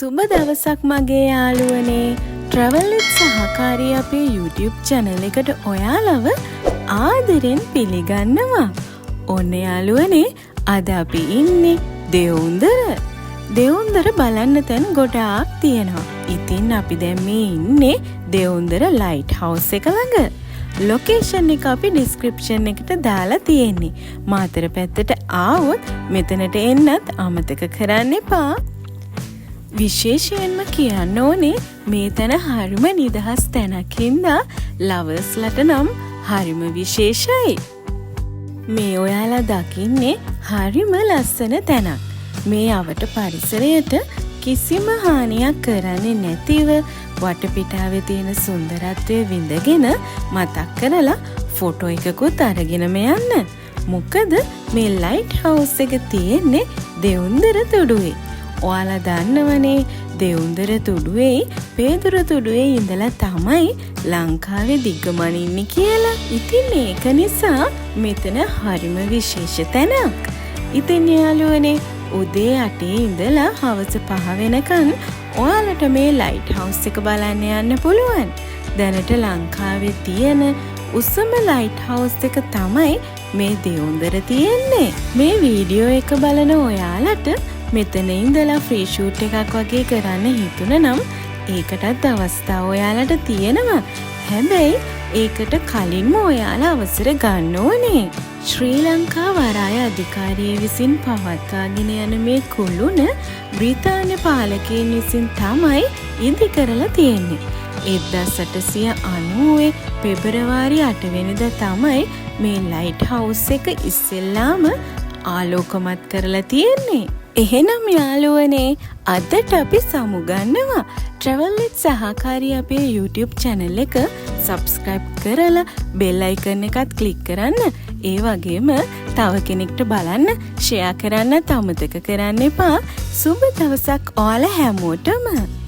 සුබ දවසක් මගේ යාළුවනේ. Travel with සහකාරී අපේ YouTube channel එකට ඔයාලව ආදරෙන් පිළිගන්නවා. ඔන්න යාළුවනේ, අද අපි ඉන්නේ දෙවුන්දර. දෙවුන්දර බලන්න තැන් ගොඩාක් තියෙනවා. ඉතින් අපි දැන් මේ ඉන්නේ දෙවුන්දර ලයිට් හවුස් එක ළඟ. ලොකේෂන් එක අපි ඩිස්ක්‍රිප්ෂන් එකට දාලා තියෙන්නේ. මාතර පැත්තට ආවොත් මෙතනට එන්නත් අමතක කරන්න එපා. විශේෂයෙන්ම කියන්න ඕනේ මේ තැන හරිම නිදහස් තැනක් හින්දා ලවර්ස්ලට නම් හරිම විශේෂයි. මේ ඔයාලා දකින්නේ හරිම ලස්සන තැනක්. මේ අවට පරිසරයට කිසිම හානියක් කරන්නේ නැතිව වටපිටාවේ තියෙන සුන්දරත්වය විඳගෙන මතක් කරලා ෆොටෝ එකකුත් අරගෙනම යන්න. මොකද මේ ලයිට් හවුස් එක තියෙන්නේ දෙවුන්දර තුඩුවේ. ඔයාලා දන්නවනේ දෙවුන්දර තුඩුවේ පේදුර තුඩුවේ ඉඳලා තමයි ලංකාවේ දිගමනින්නේ කියලා. ඉතින් ඒක නිසා මෙතන හරිම විශේෂ තැනක්. ඉතින් යාළුවනේ, උදේ 8 ඉඳලා හවස 5 වෙනකන් ඔයාලට මේ ලයිට් හවුස් එක බලන්න යන්න පුළුවන්. දැනට ලංකාවේ තියෙන උසම ලයිට් හවුස් එක තමයි මේ දෙවුන්දර තියෙන්නේ. මේ වීඩියෝ එක බලන ඔයාලට මෙතන ඉඳලා ෆ්‍රී ෂූට් එකක් වගේ කරන්න හිතුණ නම් ඒකටත් අවස්ථාව ඔයාලට තියෙනවා. හැබැයි ඒකට කලින්ම ඔයාලා අවසර ගන්න ඕනේ. ශ්‍රී ලංකා වරාය අධිකාරිය විසින් පවත්වාගෙන යන මේ කුළුණ බ්‍රිතාන්‍ය පාලකයන් විසින් තමයි ඉදි කරලා තියෙන්නේ. 1890 පෙබරවාරි 8 වෙනිදා තමයි මේ ලයිට් හවුස් එක ඉස්සෙල්ලාම ආලෝකමත් කරලා තියෙන්නේ. එහෙනම් යාළුවනේ, අදට අපි සමුගන්නවා. Travel with සහකාරී අපේ YouTube channel එක subscribe කරලා bell icon එකත් click කරන්න. ඒ වගේම තව කෙනෙක්ට බලන්න share කරන්න අමතක කරන්න එපා. සුබ දවසක් ඔයාලා හැමෝටම.